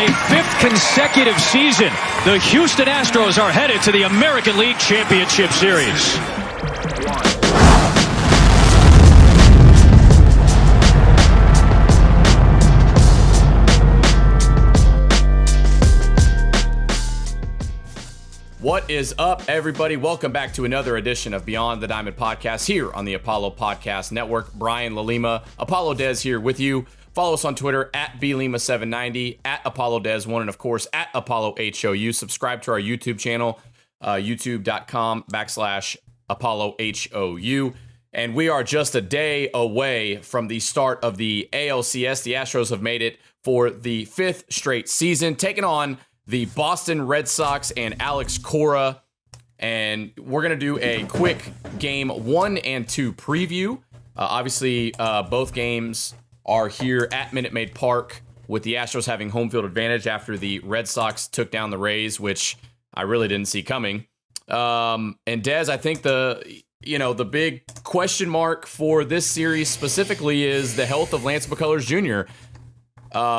a fifth consecutive season, the Houston Astros are headed to the American League Championship Series. What is up, everybody? Welcome back to another edition of Beyond the Diamond Podcast here on the Apollo Podcast Network. Brian LaLima, Apollo Dez here with you. Follow us on Twitter at BLima790, at Apollo Dez1, and of course at Apollo HOU. Subscribe to our YouTube channel, youtube.com/Apollo HOU. And we are just a day away from the start of the ALCS. The Astros have made it for the fifth straight season, taking on the Boston Red Sox and Alex Cora. And we're going to do a quick game 1 and 2 preview. Obviously, both games are here at Minute Maid Park, with the Astros having home field advantage after the Red Sox took down the Rays, which I really didn't see coming. And Dez, I think the big question mark for this series specifically is the health of Lance Mccullers Jr.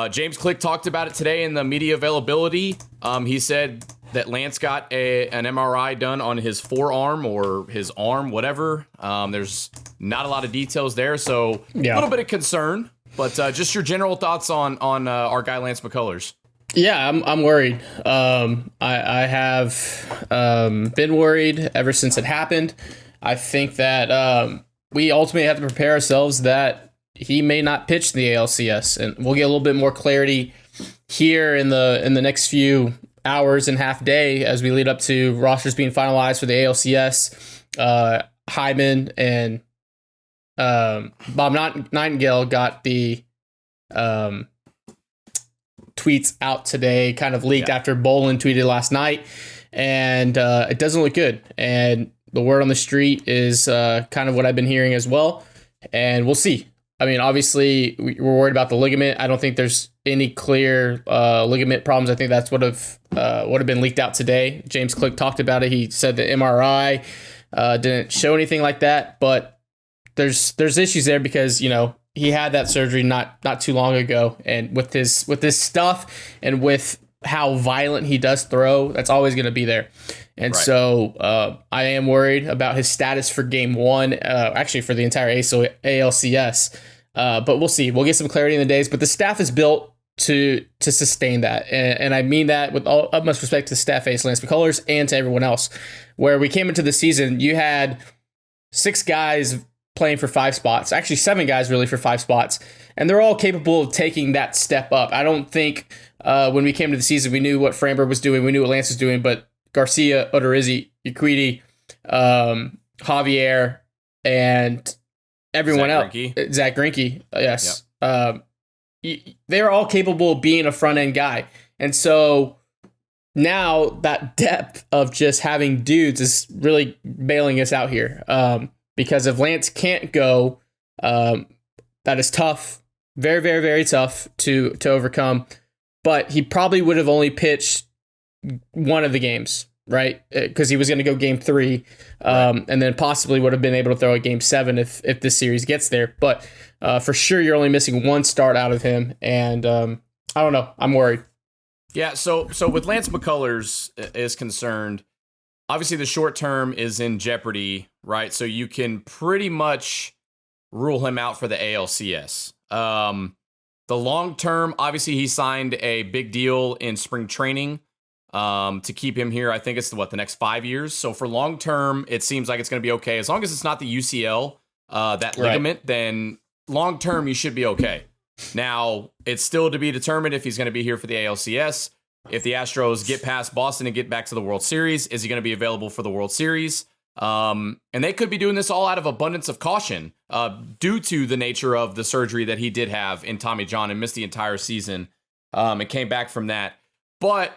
James Click talked about it today in the media availability. He said that Lance got an MRI done on his forearm or his arm, whatever. There's not a lot of details there, so a little bit of concern. But just your general thoughts on our guy Lance McCullers. Yeah, I'm worried. I have been worried ever since it happened. I think that we ultimately have to prepare ourselves that he may not pitch the ALCS, and we'll get a little bit more clarity here in the next few hours and half day as we lead up to rosters being finalized for the ALCS. Hyman and Bob Nightingale got the tweets out today, kind of leaked after Bolin tweeted last night, and it doesn't look good. And the word on the street is kind of what I've been hearing as well, and we'll see. I mean, obviously, we're worried about the ligament. I don't think there's any clear ligament problems. I think that's what have been leaked out today. James Click talked about it. He said the MRI didn't show anything like that, but there's issues there because he had that surgery not too long ago, and with this stuff and with how violent he does throw, that's always going to be there. And so I am worried about his status for game 1, actually for the entire ALCS. But we'll see. We'll get some clarity in the days. But the staff is built to sustain that. And I mean that with all utmost respect to the staff ace, Lance McCullers, and to everyone else. Where we came into the season, you had 6 guys playing for 5 spots. Actually, 7 guys really for 5 spots. And they're all capable of taking that step up. I don't think when we came to the season, we knew what Framber was doing. We knew what Lance was doing. But Garcia, Odorizzi, Urquidy, Javier, and everyone else. Zach Greinke, yes. Yep. They're all capable of being a front-end guy. And so now that depth of just having dudes is really bailing us out here. Because if Lance can't go, that is tough. Very, very, very tough to overcome. But he probably would have only pitched one of the games, right? Because he was going to go game 3, and then possibly would have been able to throw a game 7 if this series gets there. But for sure, you're only missing one start out of him, and I don't know. I'm worried. Yeah. So with Lance McCullers is concerned, obviously the short term is in jeopardy, right? So you can pretty much rule him out for the ALCS. The long term, obviously he signed a big deal in spring training to keep him here. I think it's the next 5 years. So for long term, it seems like it's going to be okay. As long as it's not the UCL, that ligament, then long term you should be okay. Now, it's still to be determined if he's going to be here for the ALCS. If the Astros get past Boston and get back to the World Series, is he going to be available for the World Series? And they could be doing this all out of abundance of caution due to the nature of the surgery that he did have in Tommy John and missed the entire season and came back from that. But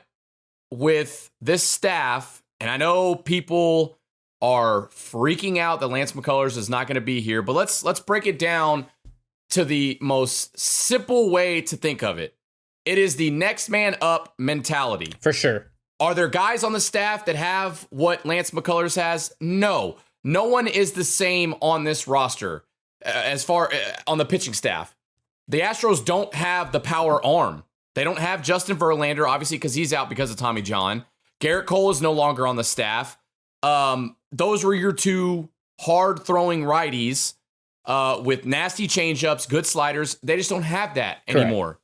with this staff, and I know people are freaking out that Lance McCullers is not going to be here, but let's break it down to the most simple way to think of it. It is the next man up mentality. For sure. Are there guys on the staff that have what Lance McCullers has? No. No one is the same on this roster as far on the pitching staff. The Astros don't have the power arm They don't have Justin Verlander, obviously, because he's out because of Tommy John. Garrett Cole is no longer on the staff. Those were your two hard-throwing righties with nasty changeups, good sliders. They just don't have that anymore.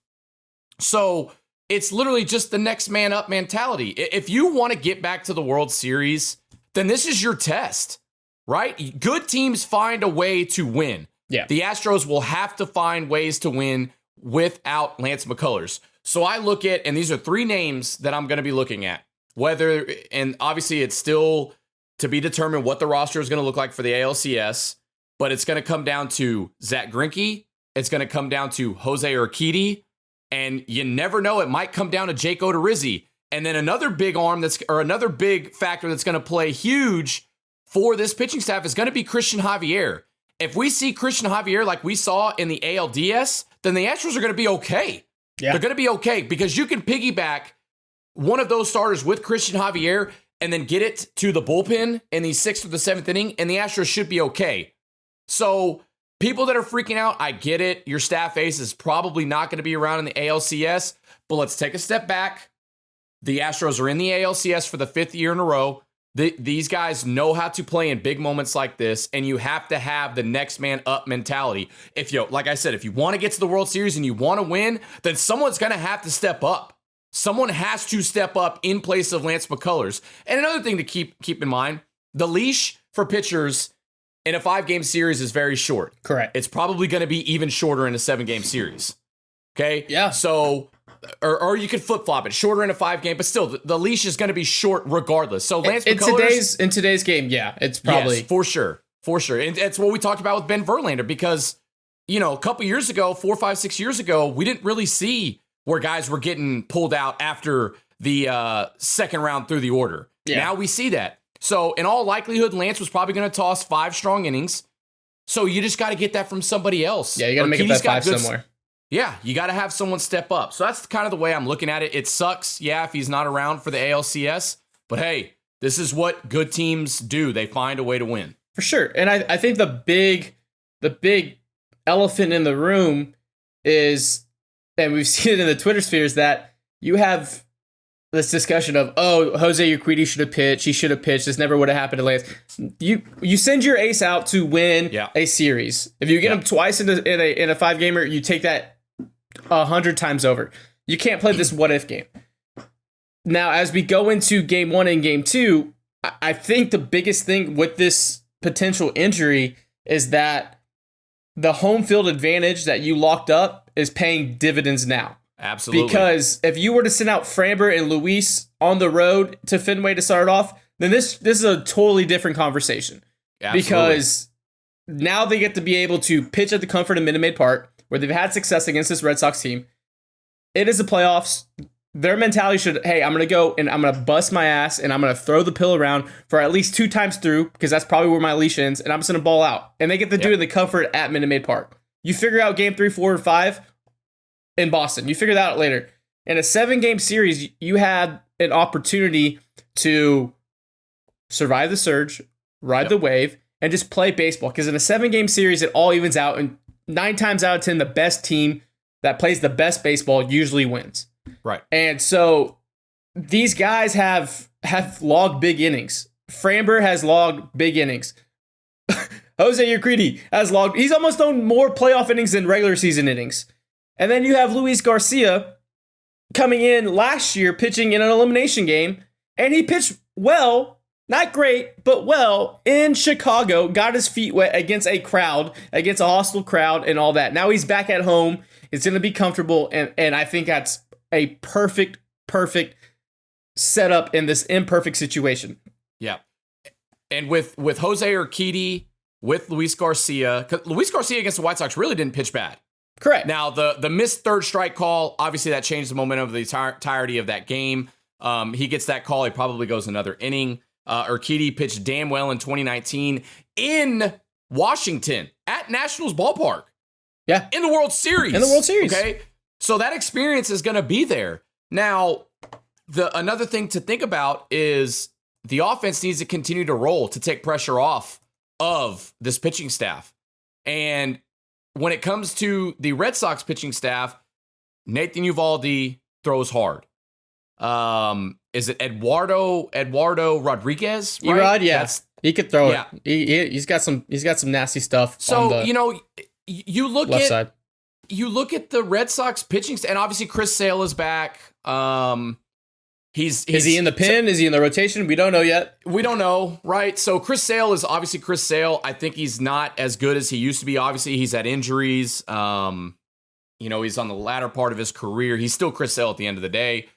So it's literally just the next man up mentality. If you want to get back to the World Series, then this is your test, right? Good teams find a way to win. Yeah. The Astros will have to find ways to win without Lance McCullers. So I look at, and these are three names that I'm going to be looking at. Whether, and obviously it's still to be determined what the roster is going to look like for the ALCS, but it's going to come down to Zach Greinke. It's going to come down to Jose Urquidy, and you never know, it might come down to Jake Odorizzi. And then another big another big factor that's going to play huge for this pitching staff is going to be Christian Javier. If we see Christian Javier like we saw in the ALDS, then the Astros are going to be okay. Yeah. They're going to be okay because you can piggyback one of those starters with Christian Javier and then get it to the bullpen in the 6th or the 7th inning, and the Astros should be okay. So people that are freaking out, I get it. Your staff ace is probably not going to be around in the ALCS, but let's take a step back. The Astros are in the ALCS for the 5th year in a row. These guys know how to play in big moments like this, and you have to have the next man up mentality. Like I said, if you want to get to the World Series and you want to win, then someone's going to have to step up. Someone has to step up in place of Lance McCullers. And another thing to keep in mind, the leash for pitchers in a 5-game series is very short. Correct. It's probably going to be even shorter in a 7-game series. Okay? Yeah. So, or you could flip-flop it. Shorter in a 5-game, but still, the lease is going to be short regardless. So Lance McCullers... In today's game, yeah, it's probably... Yes, for sure. For sure. And that's what we talked about with Ben Verlander because, a couple years ago, 4, 5, 6 years ago, we didn't really see where guys were getting pulled out after the second round through the order. Yeah. Now we see that. So in all likelihood, Lance was probably going to toss 5 strong innings. So you just got to get that from somebody else. Yeah, you got to make up that 5 somewhere. Yeah, you got to have someone step up. So that's kind of the way I'm looking at it. It sucks, yeah, if he's not around for the ALCS. But hey, this is what good teams do. They find a way to win. For sure. And I think the big elephant in the room is, and we've seen it in the Twitter spheres, that you have this discussion of, Jose Urquidy should have pitched. He should have pitched. This never would have happened to Lance. You send your ace out to win a series. If you get him twice in a 5-gamer, you take that 100 times over. You can't play this what-if game. Now, as we go into Game 1 and Game 2, I think the biggest thing with this potential injury is that the home field advantage that you locked up is paying dividends now. Absolutely. Because if you were to send out Framber and Luis on the road to Fenway to start off, then this is a totally different conversation. Absolutely. Because now they get to be able to pitch at the comfort of Minute Maid Park, where they've had success against this Red Sox team. It is the playoffs. Their mentality should, hey, I'm going to go and I'm going to bust my ass and I'm going to throw the pill around for at least 2 times through, because that's probably where my leash ends, and I'm just going to ball out. And they get to do it in the comfort at Minute Maid Park. You figure out Game 3, 4, and 5 in Boston. You figure that out later. In a 7-game series, you had an opportunity to survive the surge, ride the wave, and just play baseball. Because in a 7-game series, it all evens out, and 9 times out of 10, the best team that plays the best baseball usually wins. Right. And so these guys have logged big innings. Framber has logged big innings. Jose Urquidy has logged. He's almost thrown more playoff innings than regular season innings. And then you have Luis Garcia coming in last year pitching in an elimination game, and he pitched well, not great, but well in Chicago, got his feet wet against a hostile crowd and all that. Now he's back at home. It's going to be comfortable, and I think that's a perfect setup in this imperfect situation. Yeah. And with Jose Urquidy, with Luis Garcia, 'cause Luis Garcia against the White Sox really didn't pitch bad. Correct. Now, the missed third strike call, obviously that changed the momentum of the entirety of that game. He gets that call. He probably goes another inning. Urquidy pitched damn well in 2019 in Washington at Nationals Ballpark. Yeah. In the World Series. Okay. So that experience is going to be there. Now, another thing to think about is the offense needs to continue to roll to take pressure off of this pitching staff. And when it comes to the Red Sox pitching staff, Nathan Eovaldi, throws hard. Is it Eduardo Rodriguez? Right? Erod, yeah. He could throw Yeah. it. He's got some nasty stuff. So, on the you look left at side. you look at the Red Sox pitching, and obviously Chris Sale is back. Is he in the pen? Is he in the rotation? We don't know yet. We don't know, right? So Chris Sale is obviously Chris Sale. I think he's not as good as he used to be. Obviously, he's had injuries. He's on the latter part of his career. He's still Chris Sale at the end of the day.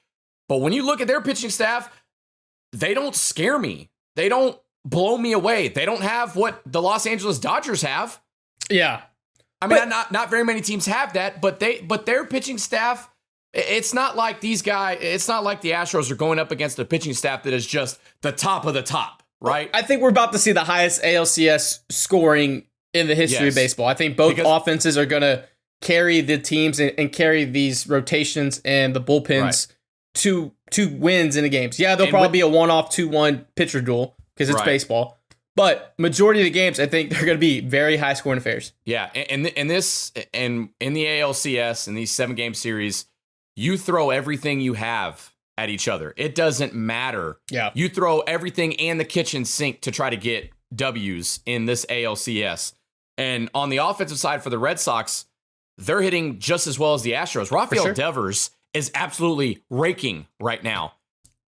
But when you look at their pitching staff, they don't scare me. They don't blow me away. They don't have what the Los Angeles Dodgers have. Yeah. I mean, not very many teams have that, but their pitching staff, it's not like these guys, it's not like the Astros are going up against a pitching staff that is just the top of the top, right? I think we're about to see the highest ALCS scoring in the history of baseball. I think both offenses are going to carry the teams and carry these rotations and the bullpens to wins in the games. Yeah, there'll probably be a one-off 2-1 pitcher duel because it's baseball. But majority of the games, I think they're going to be very high scoring affairs. Yeah, and in the ALCS in these 7-game series, you throw everything you have at each other. It doesn't matter. Yeah, you throw everything and the kitchen sink to try to get W's in this ALCS. And on the offensive side for the Red Sox, they're hitting just as well as the Astros. Rafael Devers is absolutely raking right now.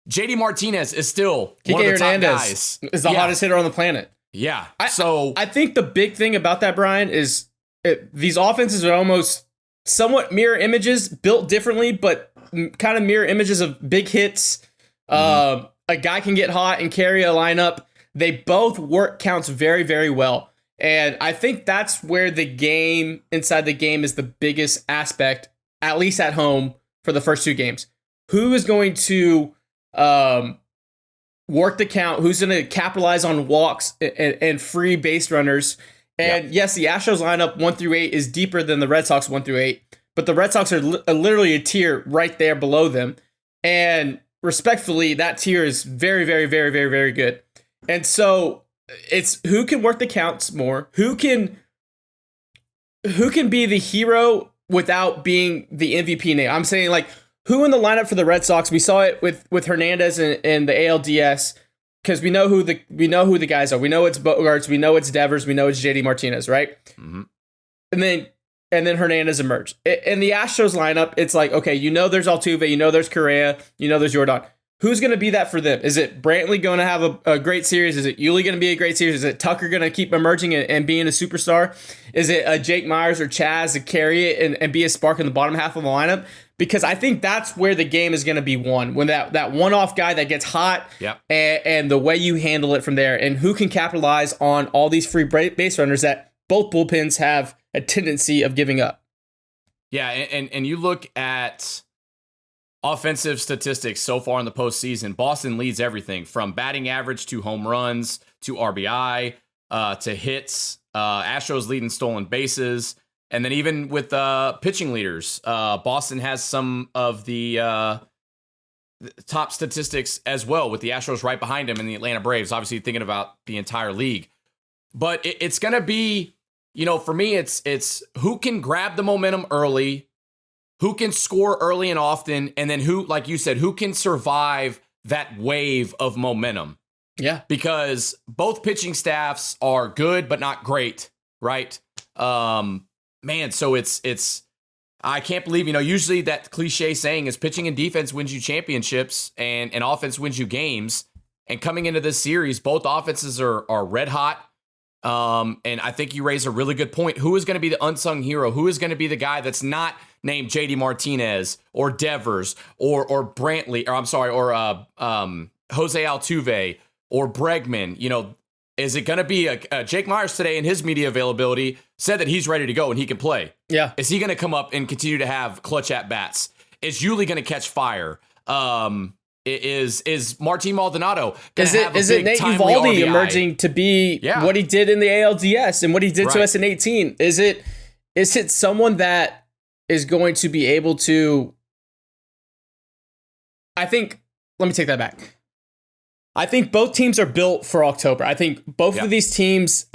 JD Martinez is still one of the top guys. Is the hottest hitter on the planet. Yeah. I think the big thing about that, Brian, is these offenses are almost somewhat mirror images, built differently, but kind of mirror images of big hits. A guy can get hot and carry a lineup. They both work counts very, very well. And I think that's where the game, inside the game, is the biggest aspect, at least at home, for the first 2 games. Who is going to work the count? Who's going to capitalize on walks and free base runners? And yes, the Astros lineup 1 through 8 is deeper than the Red Sox 1 through 8, but the Red Sox are literally a tier right there below them. And respectfully, that tier is very, very, very, very, very good. And so it's who can work the counts more, who can be the hero without being the MVP name. I'm saying, like, who in the lineup for the Red Sox? We saw it with Hernandez and the ALDS, because we know who the guys are. We know it's Bogarts, we know it's Devers, we know it's JD Martinez, right? Mm-hmm. And then Hernandez emerged. In the Astros lineup, it's like, okay, there's Altuve, there's Correa, there's Jordan. Who's going to be that for them? Is it Brantley going to have a great series? Is it Yuli going to be a great series? Is it Tucker going to keep emerging and being a superstar? Is it Jake Myers or Chaz to carry it and be a spark in the bottom half of the lineup? Because I think that's where the game is going to be won. When that one-off guy that gets hot and the way you handle it from there, and who can capitalize on all these free base runners that both bullpens have a tendency of giving up. Yeah, and you look at offensive statistics so far in the postseason, Boston leads everything from batting average to home runs to RBI to hits. Astros leading stolen bases. And then even with pitching leaders, Boston has some of the top statistics as well, with the Astros right behind him and the Atlanta Braves, obviously thinking about the entire league. But it's going to be, for me, it's who can grab the momentum early, who can score early and often, and then who, like you said, who can survive that wave of momentum. Yeah. Because both pitching staffs are good, but not great, right? Man, so it's I can't believe, usually that cliche saying is pitching and defense wins you championships and offense wins you games. And coming into this series, both offenses are red hot. And I think you raise a really good point. Who is going to be the unsung hero? Who is going to be the guy that's not named JD Martinez or Devers or Brantley, or I'm sorry, or Jose Altuve or Bregman? Is it going to be Jake Myers today in his media availability said that he's ready to go and he can play? Yeah. Is he going to come up and continue to have clutch at bats? Is Yuli going to catch fire? Is Martine Maldonado going to have a big, is it Nate timely Uvalde RBI? emerging to be what he did in the ALDS and what he did to us in 18? Is it someone that is going to be able to? Let me take that back. I think both teams are built for October. I think both of these teams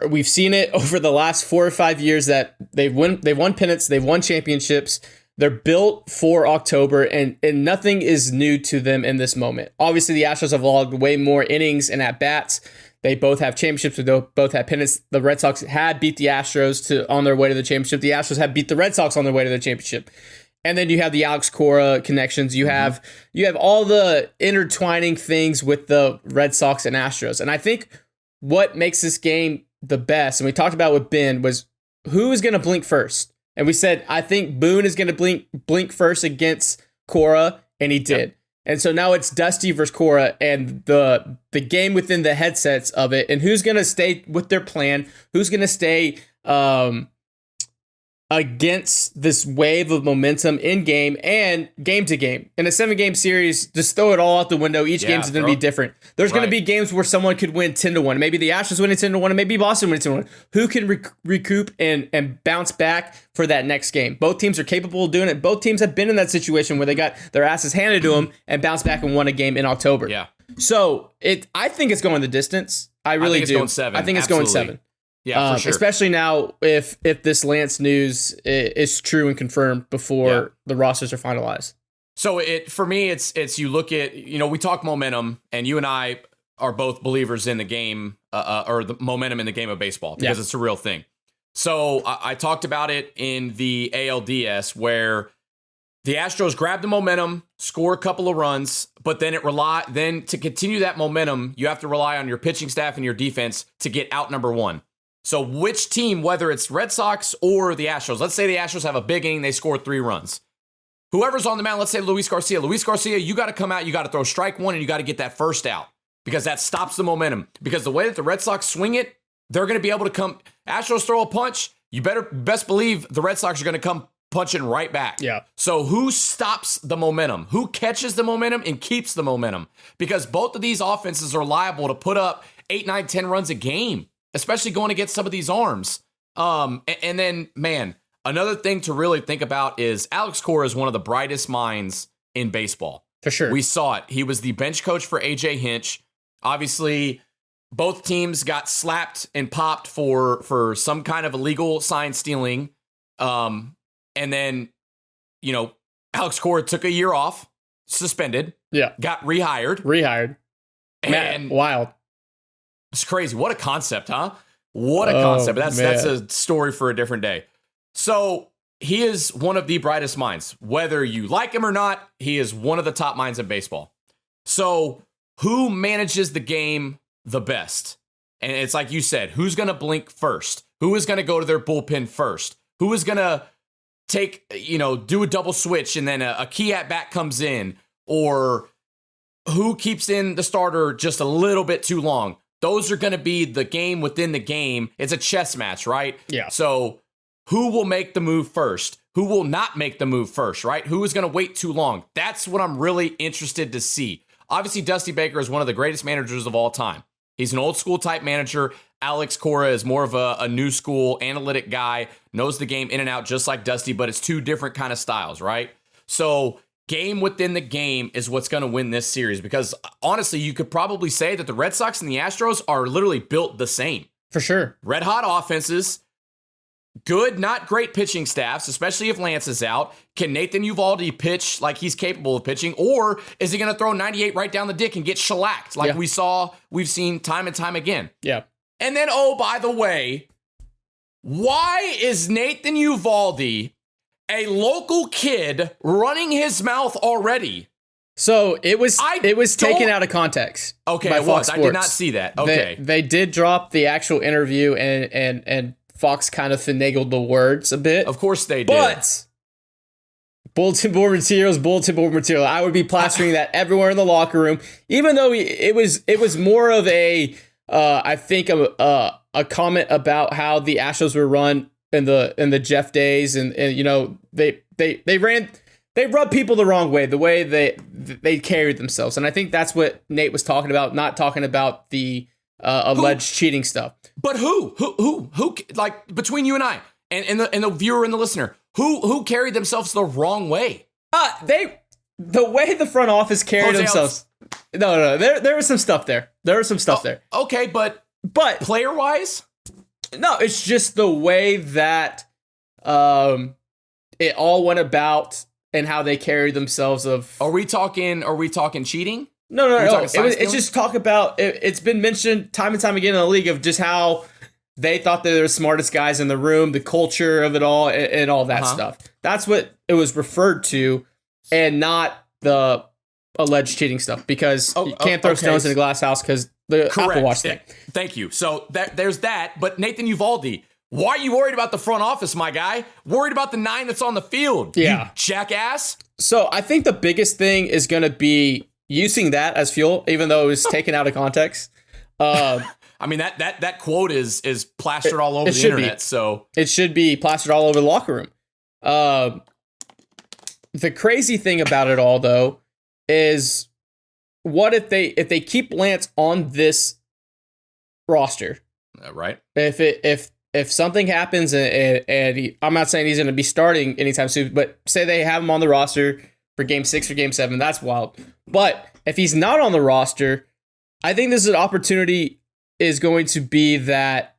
we've seen it over the last 4 or 5 years that they've won pennants, they've won championships. They're built for October, and nothing is new to them in this moment. Obviously, the Astros have logged way more innings and at-bats. They both have championships. They both have pennants. The Red Sox had beat the Astros on their way to the championship. The Astros have beat the Red Sox on their way to the championship. And then you have the Alex Cora connections. You have all the intertwining things with the Red Sox and Astros. And I think what makes this game the best, and we talked about with Ben, was who is going to blink first. And we said, I think Boone is going to blink first against Cora, and he did. Yep. And so now it's Dusty versus Cora, and the game within the headsets of it, and who's going to stay with their plan, who's going to stay against this wave of momentum in game and game to game. In a 7-game series, just throw it all out the window. Each game's going to be different. There's going to be games where someone could win 10-1. Maybe the Astros win 10-1, and maybe Boston win 10-1. Who can recoup and bounce back for that next game? Both teams are capable of doing it. Both teams have been in that situation where they got their asses handed to them and bounced back and won a game in October. Yeah. So I think it's going the distance. I really do. Going 7. I think it's going 7. Yeah, for sure. Especially now if this Lance news is true and confirmed before the rosters are finalized. So for me, it's you look at, we talk momentum, and you and I are both believers in the game or the momentum in the game of baseball because it's a real thing. So I talked about it in the ALDS where the Astros grab the momentum, score a couple of runs, but then then to continue that momentum, you have to rely on your pitching staff and your defense to get out number one. So which team, whether it's Red Sox or the Astros, let's say the Astros have a big inning, they score 3 runs. Whoever's on the mound, let's say Luis Garcia, you got to come out, you got to throw strike one, and you got to get that first out because that stops the momentum. Because the way that the Red Sox swing it, they're going to be able to come. Astros throw a punch, you best believe the Red Sox are going to come punching right back. Yeah. So who stops the momentum? Who catches the momentum and keeps the momentum? Because both of these offenses are liable to put up 8, 9, 10 runs a game, especially going against some of these arms. And then, man, another thing to really think about is Alex Cora is one of the brightest minds in baseball. For sure. We saw it. He was the bench coach for AJ Hinch. Obviously, both teams got slapped and popped for some kind of illegal sign stealing. And then, Alex Cora took a year off, suspended. Yeah. Got rehired. Man, wild. It's crazy. What a concept, huh? What a concept. That's a story for a different day. So he is one of the brightest minds. Whether you like him or not, he is one of the top minds in baseball. So who manages the game the best? And it's like you said, who's going to blink first? Who is going to go to their bullpen first? Who is going to do a double switch and then a key at bat comes in? Or who keeps in the starter just a little bit too long? Those are going to be the game within the game. It's a chess match, right? Yeah. So who will make the move first? Who will not make the move first, right? Who is going to wait too long? That's what I'm really interested to see. Obviously, Dusty Baker is one of the greatest managers of all time. He's an old school type manager. Alex Cora is more of a new school analytic guy, knows the game in and out just like Dusty, but it's 2 different kind of styles, right? So game within the game is what's going to win this series because honestly, you could probably say that the Red Sox and the Astros are literally built the same. For sure. Red hot offenses, good, not great pitching staffs, especially if Lance is out. Can Nathan Eovaldi pitch like he's capable of pitching, or is he going to throw 98 right down the dick and get shellacked like we've seen time and time again? Yeah. And then, by the way, why is Nathan Eovaldi a local kid running his mouth already? So it was taken out of context. Okay, by Fox I Sports. did not see that. Okay. They did drop the actual interview and Fox kind of finagled the words a bit. Of course they did. But bulletin board material. I would be plastering that everywhere in the locker room, even though it was more of a I think a comment about how the Astros were run in the Jeff days, and they rubbed people the wrong way, the way they carried themselves, and I think that's what Nate was talking about, not talking about the alleged cheating stuff. But who like between you and I and the viewer and the listener, who carried themselves the wrong way? The way the front office carried themselves. No, there was some stuff there. There was some stuff there. Okay, but player wise. No, it's just the way that it it all went about and how they carried themselves. Are we talking cheating? No. It's just talk about. It's been mentioned time and time again in the league of just how they thought they were the smartest guys in the room, the culture of it all, and all that stuff. That's what it was referred to, and not the alleged cheating stuff. Because you can't throw stones in a glass house because the Apple Watch thing. Thank you. So there's that. But Nathan Uvalde, why are you worried about the front office, my guy? Worried about the 9 that's on the field, you jackass? So I think the biggest thing is going to be using that as fuel, even though it was taken out of context. I mean, that quote is plastered all over the internet. So it should be plastered all over the locker room. The crazy thing about it all, though, is what if they keep Lance on this roster? Right. If something happens and I'm not saying he's going to be starting anytime soon, but say they have him on the roster for Game 6 or Game 7, that's wild. But if he's not on the roster, I think this is an opportunity is going to be that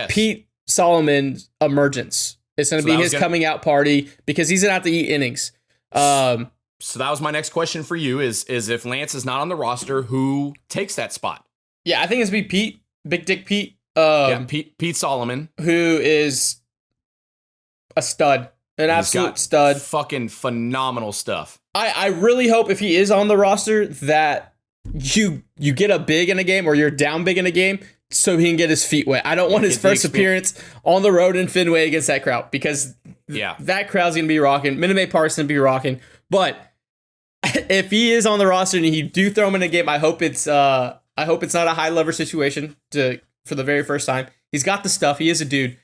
Pete Solomon's emergence. It's going to be his coming out party because he's going to have to eat innings. So that was my next question for you is if Lance is not on the roster, who takes that spot? Yeah, I think it's going to be Pete, Big Dick Pete. Pete Solomon, who is a stud, an absolute stud. Fucking phenomenal stuff. I really hope if he is on the roster that you get a big in a game or you're down big in a game so he can get his feet wet. I don't want his first appearance on the road in Fenway against that crowd because that crowd's going to be rocking. Minute Maid Park's going to be rocking. But if he is on the roster and you do throw him in a game, I hope it's not a high lever situation for the very first time. He's got the stuff. He is a dude.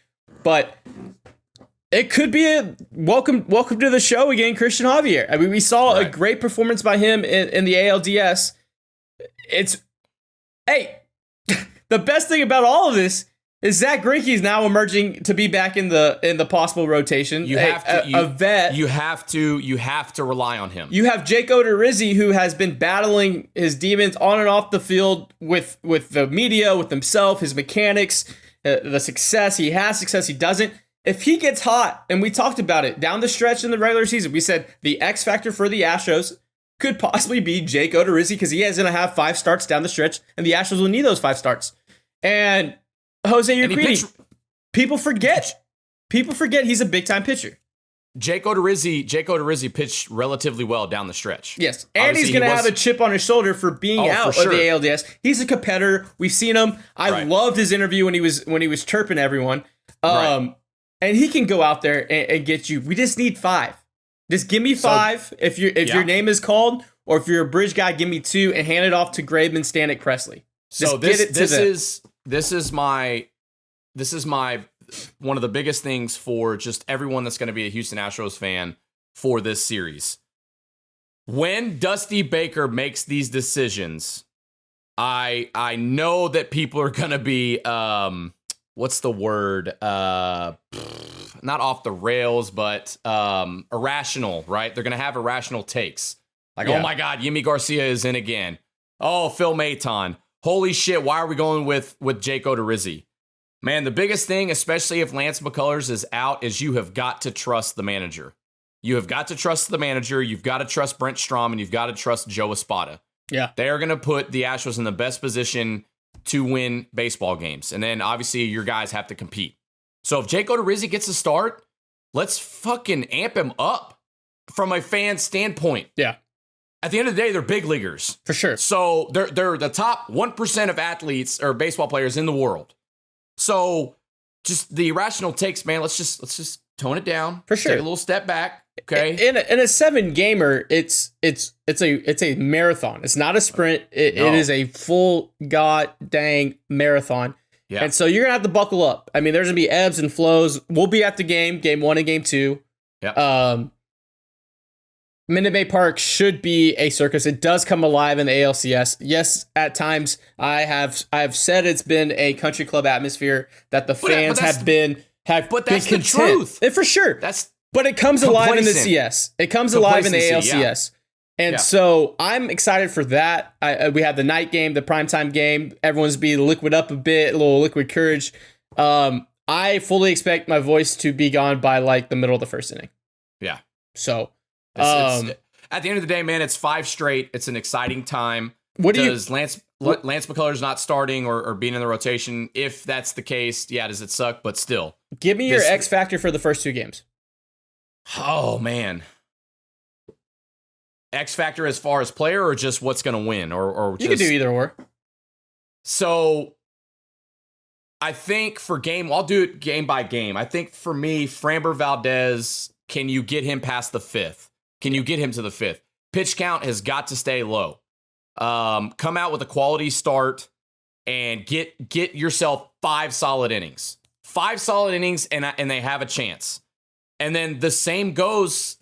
But it could be a welcome to the show again, Christian Javier. I mean, we saw a great performance by him in the ALDS. The best thing about all of this is Zach Greinke is now emerging to be back in the possible rotation. A vet. You have to rely on him. You have Jake Odorizzi, who has been battling his demons on and off the field with the media, with himself, his mechanics, the success. He has success. He doesn't. If he gets hot, and we talked about it down the stretch in the regular season, we said the X factor for the Astros could possibly be Jake Odorizzi because he is going to have 5 starts down the stretch, and the Astros will need those 5 starts. And Jose Urquidy, people forget he's a big-time pitcher. Jake Odorizzi pitched relatively well down the stretch. Yes, and obviously he's going to have a chip on his shoulder for being out of the ALDS. He's a competitor. We've seen him. I loved his interview when he was chirping everyone. And he can go out there and get you. We just need 5. Just give me 5 if your name is called, or if you're a bridge guy, give me 2 and hand it off to Graveman, Stanek, Presley. So this is my one of the biggest things for just everyone that's going to be a Houston Astros fan for this series. When Dusty Baker makes these decisions, I know that people are going to be what's the word? Not off the rails, but irrational, right? They're going to have irrational takes. Like, oh my God, Yimi Garcia is in again. Oh, Phil Maton. Holy shit, why are we going with Jake Odorizzi? Man, the biggest thing, especially if Lance McCullers is out, is you have got to trust the manager. You have got to trust the manager. You've got to trust Brent Strom, and you've got to trust Joe Espada. Yeah. They are going to put the Astros in the best position to win baseball games. And then, obviously, your guys have to compete. So if Jake Odorizzi gets a start, let's fucking amp him up from a fan standpoint. Yeah. At the end of the day, they're big leaguers. For sure. So they're the top 1% of athletes or baseball players in the world. So just the irrational takes, man, let's just tone it down. For sure. Take a little step back. Okay. In a 7-gamer, it's a marathon. It's not a sprint. It is a full goddamn marathon. Yeah. And so you're gonna have to buckle up. I mean, there's gonna be ebbs and flows. We'll be at the game 1 and game 2. Yeah. Minute Maid Park should be a circus. It does come alive in the ALCS. Yes, at times I have said it's been a country club atmosphere that the fans have been content. The truth. For sure. But it comes alive in the CS. It comes alive in the ALCS. Yeah. And so I'm excited for that. We have the night game, the primetime game. Everyone's being liquid up a bit, a little liquid courage. I'm I fully expect my voice to be gone by like the middle of the first inning. Yeah. So, it's, at the end of the day, man, it's 5 straight. It's an exciting time. Does Lance McCullers not starting or being in the rotation? If that's the case, yeah, does it suck? But still, give me your X factor for the first 2 games. Oh man, X factor as far as player or just what's going to win, or you could do either or. So, I think I'll do it game by game. I think for me, Framber Valdez, can you get him past the 5th? Can you get him to the 5th? Pitch count has got to stay low. Come out with a quality start and get yourself 5 solid innings. 5 solid innings, and they have a chance. And then the same goes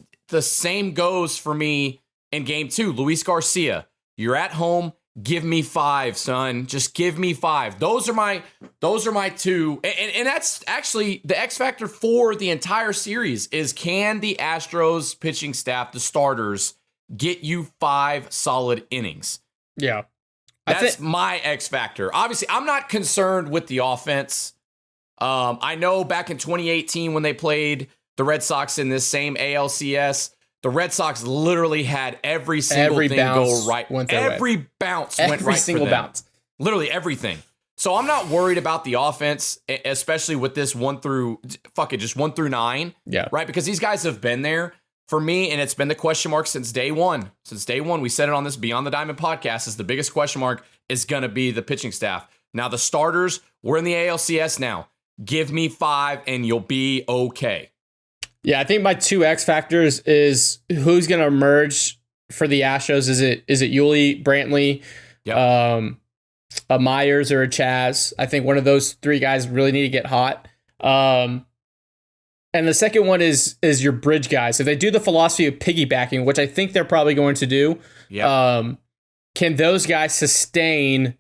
for me in game 2. Luis Garcia, you're at home. Give me 5, son. Just give me 5. Those are my 2. And that's actually the X factor for the entire series is, can the Astros pitching staff, the starters, get you 5 solid innings? Yeah. That's my X factor. Obviously, I'm not concerned with the offense. I know back in 2018 when they played the Red Sox in this same ALCS, the Red Sox literally had every single thing go right. Every bounce went right for them. Bounce. Literally everything. So I'm not worried about the offense, especially with this 1 through 9. Yeah. Right? Because these guys have been there for me, and it's been the question mark since day one. Since day one, we said it on this Beyond the Diamond podcast, is the biggest question mark is going to be the pitching staff. Now, the starters, we're in the ALCS now. Give me 5 and you'll be okay. Yeah, I think my 2 X factors is who's going to emerge for the Astros. Is it Yuli, Brantley, Yep. A Myers, or a Chaz? I think one of those 3 guys really need to get hot. And the second one is your bridge guys. If they do the philosophy of piggybacking, which I think they're probably going to do, Yep. Can those guys sustain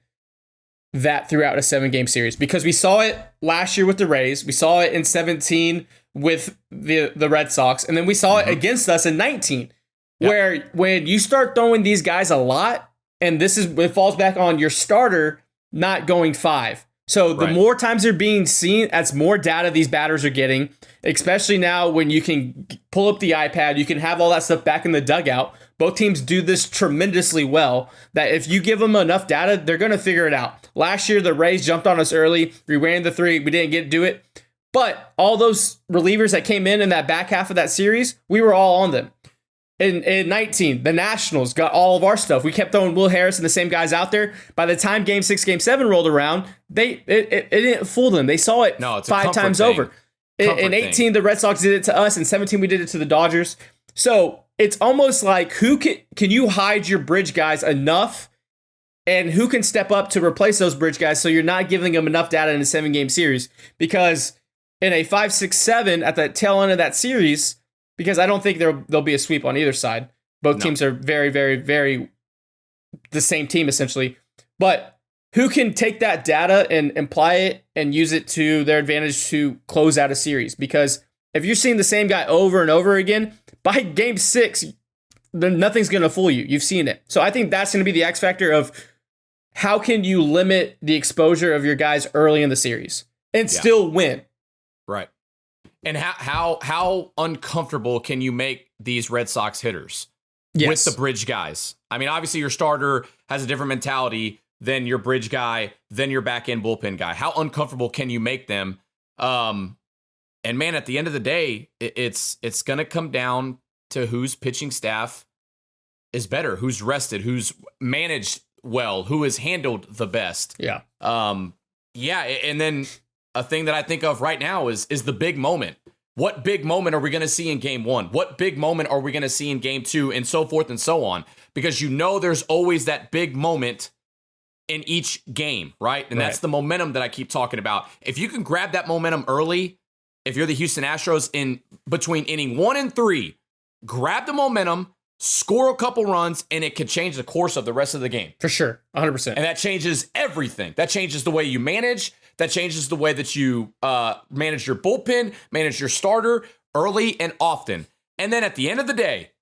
that throughout a 7-game series? Because we saw it last year with the Rays. We saw it in 17 with the Red Sox. And then we saw it against us in 19, where when you start throwing these guys a lot, and it falls back on your starter not going 5. So the more times they're being seen, that's more data these batters are getting, especially now when you can pull up the iPad, you can have all that stuff back in the dugout. Both teams do this tremendously well, that if you give them enough data, they're going to figure it out. Last year, the Rays jumped on us early. We ran the 3. We didn't get to do it. But all those relievers that came in that back half of that series, we were all on them. In 19, the Nationals got all of our stuff. We kept throwing Will Harris and the same guys out there. By the time Game 6, Game 7 rolled around, it didn't fool them. They saw it 5 times over. In 18, the Red Sox did it to us. In 17, we did it to the Dodgers. So it's almost like who can you hide your bridge guys enough, and who can step up to replace those bridge guys so you're not giving them enough data in a 7-game series? Because in a 5, 6, 7 at the tail end of that series, because I don't think there'll be a sweep on either side. Both teams are very, very, very the same team essentially. But who can take that data and apply it and use it to their advantage to close out a series? Because if you're seeing the same guy over and over again, by Game 6, then nothing's going to fool you. You've seen it. So I think that's going to be the X factor of how can you limit the exposure of your guys early in the series and still win? Right. And how uncomfortable can you make these Red Sox hitters with the bridge guys? I mean, obviously your starter has a different mentality than your bridge guy, than your back end bullpen guy. How uncomfortable can you make them? And man, at the end of the day, it's going to come down to whose pitching staff is better, who's rested, who's managed well, who is handled the best. Yeah. And then a thing that I think of right now is the big moment. What big moment are we going to see in Game 1? What big moment are we going to see in Game 2, and so forth and so on? Because there's always that big moment in each game, right? And that's the momentum that I keep talking about. If you can grab that momentum early, if you're the Houston Astros, in between inning 1 and 3, grab the momentum, score a couple runs, and it could change the course of the rest of the game. For sure, 100%. And that changes everything. That changes the way you manage. That changes the way that you manage your bullpen, manage your starter early and often. And then at the end of the day,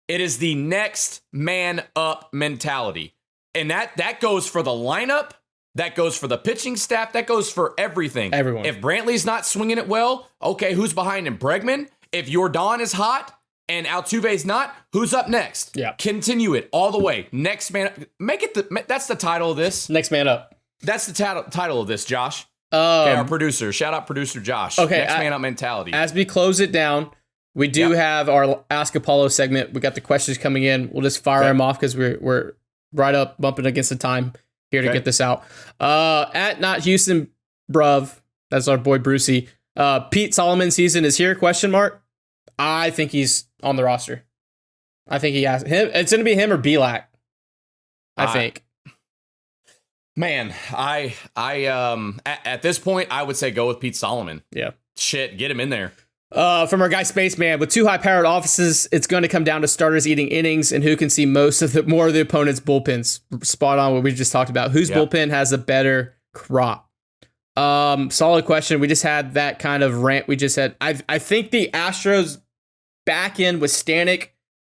it is the next man up mentality. And that goes for the lineup That goes for the pitching staff. That goes for everything. Everyone. If Brantley's not swinging it well, okay, who's behind him? Bregman? If Jordan is hot and Altuve's not, who's up next? Yeah. Continue it all the way. Next man. Make it that's the title of this. Next man up. That's the title of this, Josh. Okay, our producer. Shout out producer Josh. Okay, Next man up mentality. As we close it down, we do have our Ask Apollo segment. We got the questions coming in. We'll just fire them off because we're right up bumping against the time here to get this out. At Not Houston Bruv, that's our boy Brucey. Pete Solomon season is here? ? I think he's on the roster. I think he has him. It's going to be him or Belak. I think. Man, I at this point I would say go with Pete Solomon. Yeah. Shit, get him in there. From our guy Spaceman, with two high-powered offenses, it's going to come down to starters eating innings and who can see more of the opponent's bullpens. Spot on what we just talked about. Whose bullpen has a better crop? Solid question. We just had that kind of rant. We just had. I think the Astros back end with Stanek,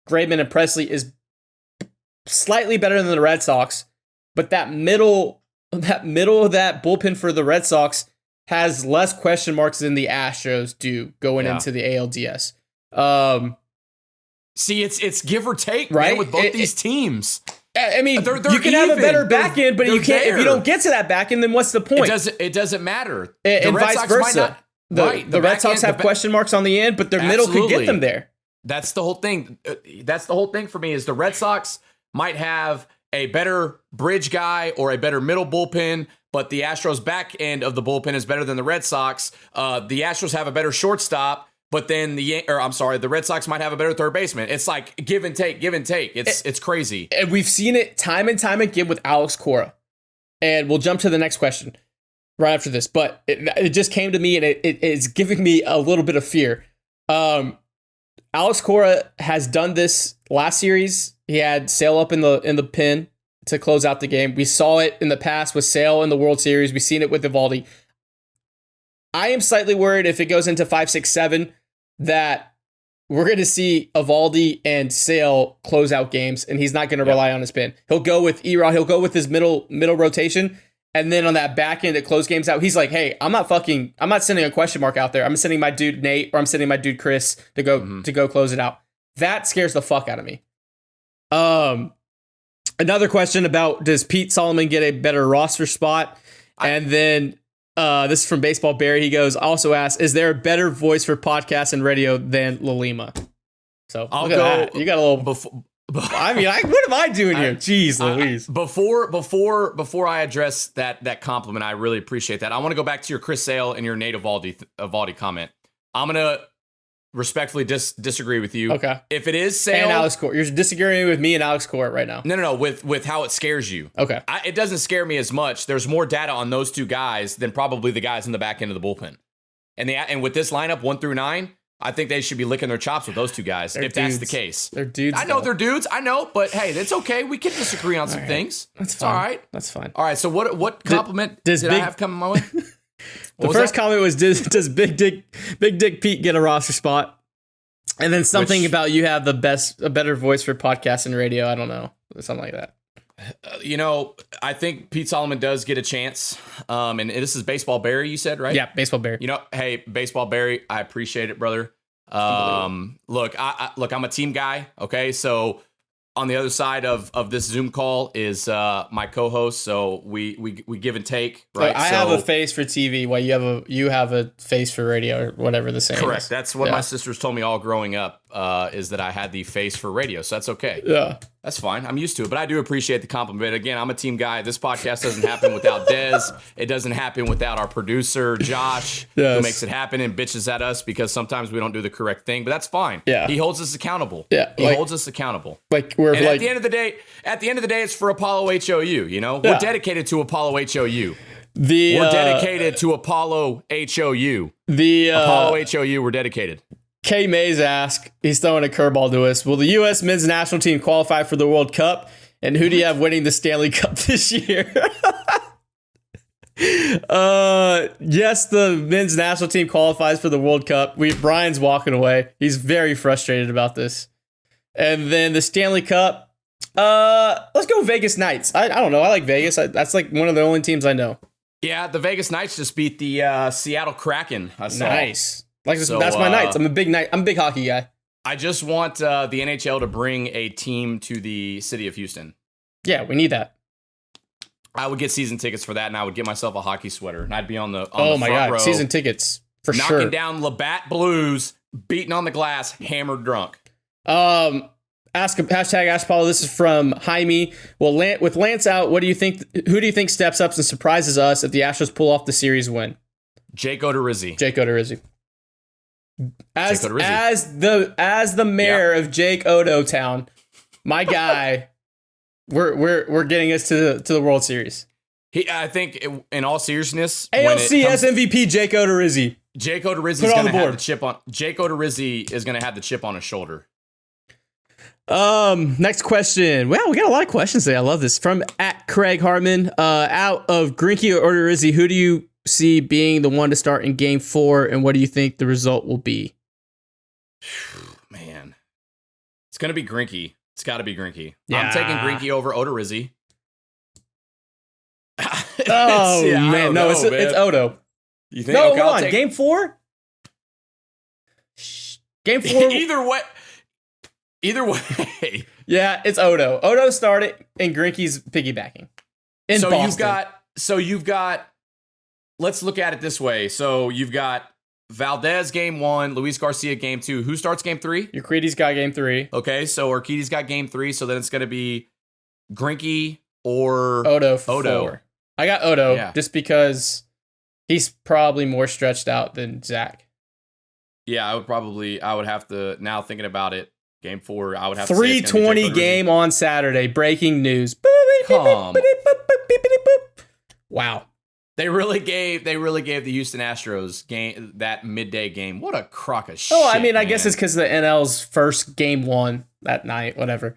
Graveman, and Presley is slightly better than the Red Sox, but that middle of that bullpen for the Red Sox has less question marks than the Astros do going into the ALDS. See, it's give or take, right, man, with both these teams. I mean, they're you can have a better back end, but you can't. If you don't get to that back end, then what's the point? It doesn't matter. And vice versa. The Red Sox have question marks on the end, but their middle could get them there. That's the whole thing. That's the whole thing for me is the Red Sox might have a better bridge guy or a better middle bullpen, but the Astros back end of the bullpen is better than the Red Sox. The Astros have a better shortstop, but then the Red Sox might have a better third baseman. It's like give and take. It's crazy. And we've seen it time and time again with Alex Cora. And we'll jump to the next question right after this. But it just came to me, and it is giving me a little bit of fear. Alex Cora has done this last series. He had Sale up in the pin to close out the game. We saw it in the past with Sale in the World Series. We've seen it with Eovaldi. I am slightly worried if it goes into 5, 6, 7 that we're going to see Eovaldi and Sale close out games, and he's not going to rely on his pin. He'll go with Erod. He'll go with his middle rotation, and then on that back end to close games out, he's like, "Hey, I'm not sending a question mark out there. I'm sending my dude Nate or I'm sending my dude Chris to go close it out." That scares the fuck out of me. Another question about, does Pete Solomon get a better roster spot? And then this is from Baseball Barry. He goes, also asks, is there a better voice for podcasts and radio than Lalima? So I'll go. That. You got a little. I mean, what am I doing here? Jeez Louise. Before I address that compliment, I really appreciate that. I want to go back to your Chris Sale and your Nate Eovaldi comment. I'm gonna respectfully disagree with you. Okay. If it is Sale and Alex Court, you're disagreeing with me and Alex Court right now. No. With how it scares you. Okay. It doesn't scare me as much. There's more data on those two guys than probably the guys in the back end of the bullpen. And with this lineup 1 through 9, I think they should be licking their chops with those two guys. If that's the case. They're dudes. I know they're dudes. I know, but hey, it's okay. We can disagree on some things. That's fine. It's all right. That's fine. All right. So what compliment did I have coming my way? The first comment was, does Big Dick Pete get a roster spot? And then something about you have a better voice for podcast and radio. I don't know. Something like that. I think Pete Solomon does get a chance. And this is Baseball Barry, you said, right? Yeah, Baseball Barry. Hey, Baseball Barry, I appreciate it, brother. Look, I'm a team guy. Okay. So on the other side of this Zoom call is my co-host. So we give and take, right? I have a face for TV while you have a face for radio or whatever the saying Correct. is. That's what my sisters told me all growing up, is that I had the face for radio. So that's okay. Yeah. That's fine. I'm used to it, but I do appreciate the compliment. Again, I'm a team guy. This podcast doesn't happen without Dez. It doesn't happen without our producer, Josh, who makes it happen and bitches at us because sometimes we don't do the correct thing, but that's fine. Yeah. He holds us accountable. Yeah. He holds us accountable. At the end of the day, it's for Apollo HOU, We're dedicated to Apollo HOU. We're dedicated to Apollo HOU. Apollo HOU, we're dedicated. K. Mays asks, he's throwing a curveball to us. Will the U.S. men's national team qualify for the World Cup? And who do you have winning the Stanley Cup this year? Yes, the men's national team qualifies for the World Cup. Brian's walking away. He's very frustrated about this. And then the Stanley Cup. Let's go Vegas Knights. I don't know. I like Vegas. That's like one of the only teams I know. Yeah, the Vegas Knights just beat the Seattle Kraken. I saw. Nice. That's my Knights. I'm a big hockey guy. I just want the NHL to bring a team to the city of Houston. Yeah, we need that. I would get season tickets for that, and I would get myself a hockey sweater, and I'd be on the oh the my front god, row, season tickets for knocking sure. down Labatt Blues, beating on the glass, hammered drunk. Ask Paulo. This is from Jaime. Well, with Lance out, what do you think? Who do you think steps up and surprises us if the Astros pull off the series win? Jake Odorizzi. As the mayor of Jake Odo Town, my guy, we're getting us to the World Series. I think, in all seriousness, ALCS MVP Jake Odorizzi. Jake Odorizzi is going to have the chip on. Jake Odorizzi is going to have the chip on his shoulder. Next question. Well, we got a lot of questions today. I love this. From @Craig Hartman. Out of Greinke or Odorizzi, who do you see being the one to start in Game 4, and what do you think the result will be? Man, it's going to be Greinke. It's got to be Greinke. Yeah. I'm taking Greinke over Odorizzi. Man, it's Odo. You think? No, okay, hold on. Game 4. Game 4. Either way. Yeah, it's Odo. Odo started, and Greinke's piggybacking. In Boston. You've got. Let's look at it this way. So you've got Valdez Game 1, Luis Garcia Game 2. Who starts Game 3? Urquidy's got Game 3. Okay, so Urquidy's got Game 3. So then it's going to be Greinke or Odo. 4. I got Odo just because he's probably more stretched out than Zach. Yeah, I would have to, now thinking about it, Game 4, I would have 3:20 game on Saturday. Breaking news. Wow. They really gave the Houston Astros game, that midday game. What a crock of shit. Oh, I mean, I man. guess it's because the NL's first Game 1 that night, whatever.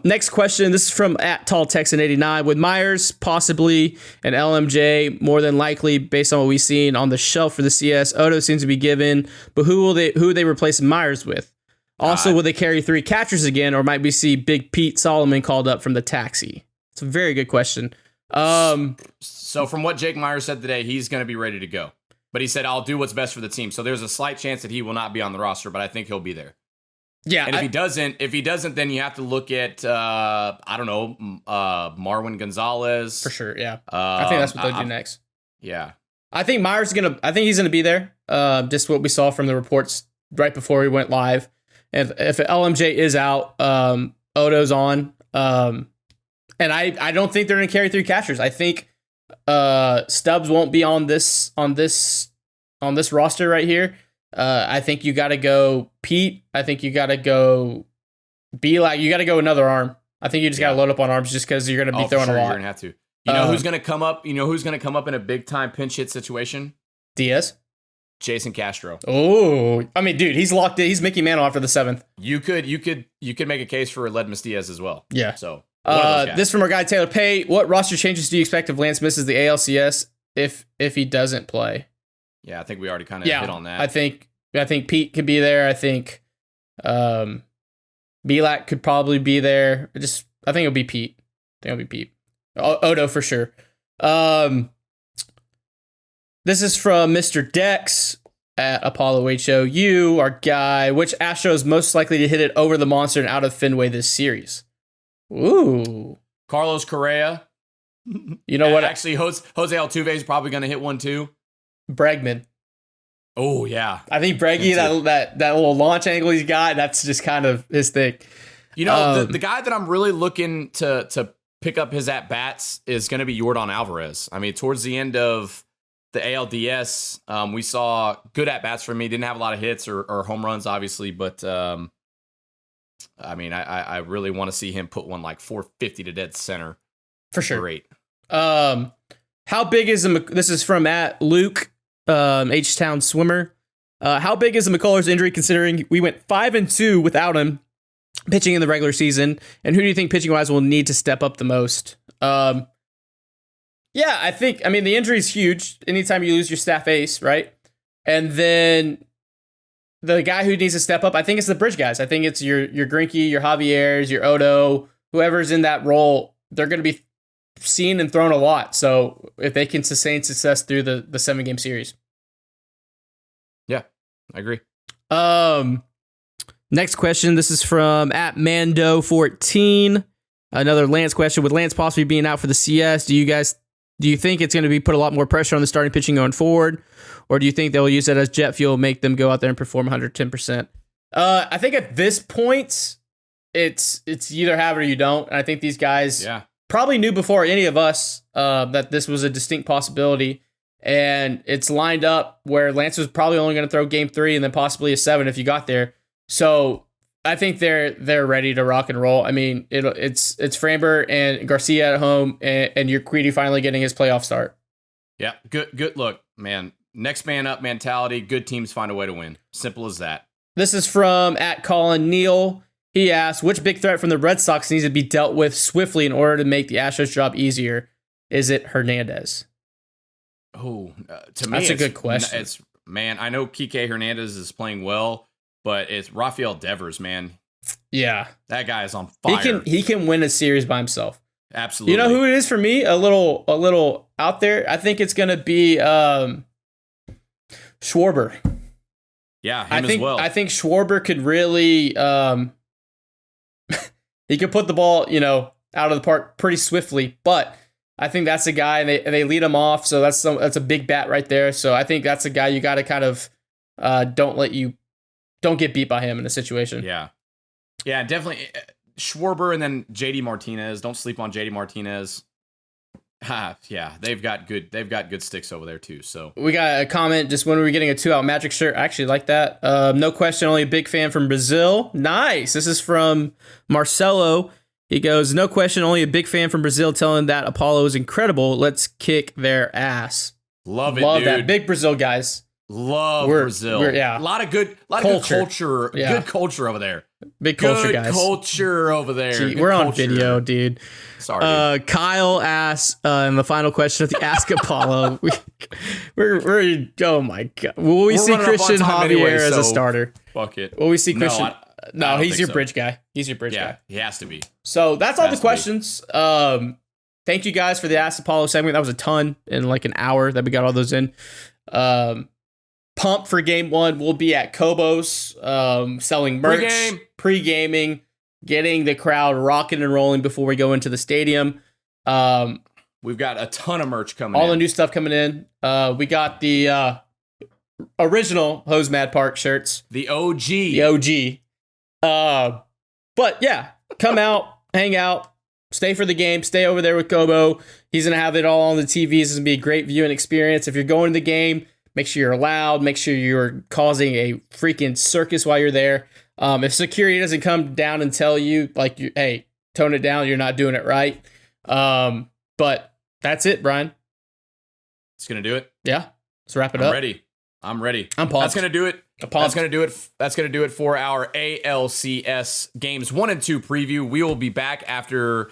Next question. This is from @TallTexan89. With Myers possibly and LMJ more than likely based on what we've seen on the shelf for the CS, Odo seems to be given, but who are they replacing Myers with? Also, will they carry 3 catchers again, or might we see Big Pete Solomon called up from the taxi? It's a very good question. So from what Jake Myers said today, he's going to be ready to go. But he said, I'll do what's best for the team. So there's a slight chance that he will not be on the roster, but I think he'll be there. Yeah. And if he doesn't, then you have to look at, Marwin Gonzalez. For sure, yeah. I think that's what they'll do next. Yeah. I think he's going to be there. Just what we saw from the reports right before we went live. And if LMJ is out, Odo's on. And I don't think they're going to carry 3 catchers. I think Stubbs won't be on this roster right here. I think you got to go Pete. I think you got to go you got to go another arm. I think you just got to load up on arms just because you're going to be throwing a lot. You're going to have to. You know who's going to come up? You know who's going to come up in a big time pinch hit situation? Diaz. Jason Castro. Oh, I mean, dude, he's locked in. He's Mickey Mantle after the 7th. You could make a case for Ledmus Diaz as well. Yeah. So this from our guy Taylor Pay. What roster changes do you expect if Lance misses the ALCS if he doesn't play? Yeah, I think we already kind of hit on that. I think Pete could be there. I think Belak could probably be there. I think it'll be Pete. Odo for sure. This is from Mr. Dex at Apollo HO. You, our guy, which Astro is most likely to hit it over the monster and out of Fenway this series? Ooh. Carlos Correa. You know what? Actually, Jose Altuve is probably going to hit one too. Bregman. Oh, yeah. I think Breggy, that little launch angle he's got, that's just kind of his thing. You know, the guy that I'm really looking to pick up his at-bats is going to be Yordan Alvarez. I mean, towards the end of the ALDS, we saw good at-bats from me. Didn't have a lot of hits or home runs, obviously, but I mean, I really want to see him put one like 450 to dead center. For sure. Great. How big is this is from Luke, H-Town Swimmer. How big is the Mccullers injury considering we went 5-2 without him pitching in the regular season? And who do you think pitching wise will need to step up the most? Yeah, I mean, the injury is huge anytime you lose your staff ace, right? And then the guy who needs to step up, I think it's the bridge guys. I think it's your Greinke, your Javier's, your Odo, whoever's in that role, they're going to be seen and thrown a lot. So if they can sustain success through the 7-game series. Yeah, I agree. Next question. This is from @Mando14. Another Lance question. With Lance possibly being out for the CS, do you think it's going to be put a lot more pressure on the starting pitching going forward? Or do you think they'll use it as jet fuel, make them go out there and perform 110%? I think at this point, it's either have it or you don't. And I think these guys probably knew before any of us that this was a distinct possibility. And it's lined up where Lance was probably only going to throw game 3 and then possibly a 7 if you got there. So I think they're ready to rock and roll. I mean, it's Framber and Garcia at home, and you're Queedy finally getting his playoff start. Yeah, good. Look, man, next man up mentality. Good teams find a way to win. Simple as that. This is from @Colin Neal. He asks, which big threat from the Red Sox needs to be dealt with swiftly in order to make the Astros job easier? Is it Hernandez? Oh, to me, that's a good question. I know Kike Hernandez is playing well, but it's Rafael Devers, man. Yeah, that guy is on fire. He can win a series by himself. Absolutely. You know who it is for me? A little out there. I think it's gonna be Schwarber. Yeah, as well. I think Schwarber could really he could put the ball, out of the park pretty swiftly, but I think that's a guy, and they lead him off, so that's a big bat right there. So I think that's a guy you got to kind of don't get beat by him in a situation. Yeah, definitely Schwarber, and then JD Martinez. Don't sleep on JD Martinez. Yeah, they've got good sticks over there too. So we got a comment just when we were getting a 2-out Magic shirt. I actually like that. No question, only a big fan from Brazil. Nice. This is from Marcelo. He goes, no question, only a big fan from Brazil telling that Apollo is incredible. Let's kick their ass. Love dude. That. Big Brazil guys. Love Brazil. Yeah. A lot of good culture. Yeah. Good culture over there. Big culture, guys. Good culture over there. Gee, we're on video, dude. Sorry. Dude. Kyle asks, in the final question of the Ask Apollo, we're oh my god, will we see Christian Javier as a starter? Fuck it. Will we see Christian? No, he's your so. Bridge guy. He's your bridge guy. He has to be. So that's all the questions. Thank you guys for the Ask Apollo segment. That was a ton in like an hour that we got all those in. Pumped for game 1. We'll be at Kobo's selling merch, pre-gaming, getting the crowd rocking and rolling before we go into the stadium. We've got a ton of merch coming in. All the new stuff coming in. We got the original Hose Mad Park shirts. The OG. But yeah, come out, hang out, stay for the game, stay over there with Kobo. He's going to have it all on the TVs. It's going to be a great viewing experience. If you're going to the game, make sure you're loud. Make sure you're causing a freaking circus while you're there. If security doesn't come down and tell you, like, hey, tone it down, you're not doing it right. But that's it, Brian. It's going to do it. Yeah. Let's wrap it up. I'm ready. I'm pumped. That's going to do it. That's going to do it for our ALCS games 1 and 2 preview. We will be back after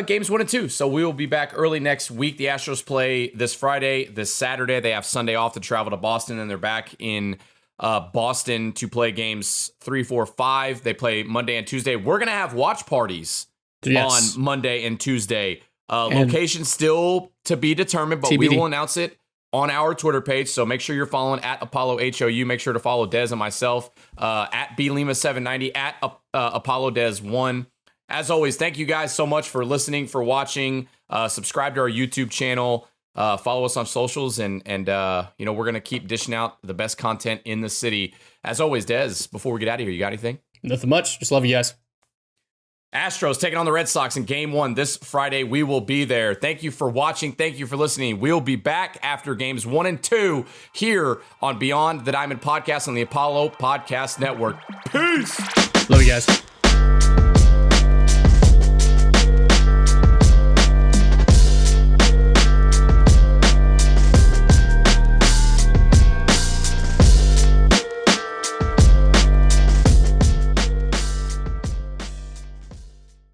games 1 and 2. So we will be back early next week. The Astros play this Friday, this Saturday. They have Sunday off to travel to Boston, and they're back in Boston to play games 3, 4, 5. They play Monday and Tuesday. We're going to have watch parties on Monday and Tuesday. Location still to be determined, but we will announce it on our Twitter page. So make sure you're following at Apollo HOU. Make sure to follow Dez and myself at BLima790 at Apollo Dez 1. As always, thank you guys so much for listening, for watching. Subscribe to our YouTube channel. Follow us on socials, and we're gonna keep dishing out the best content in the city. As always, Dez, before we get out of here, you got anything? Nothing much. Just love you guys. Astros taking on the Red Sox in game 1 this Friday. We will be there. Thank you for watching. Thank you for listening. We'll be back after games 1 and 2 here on Beyond the Diamond Podcast on the Apollo Podcast Network. Peace. Love you guys.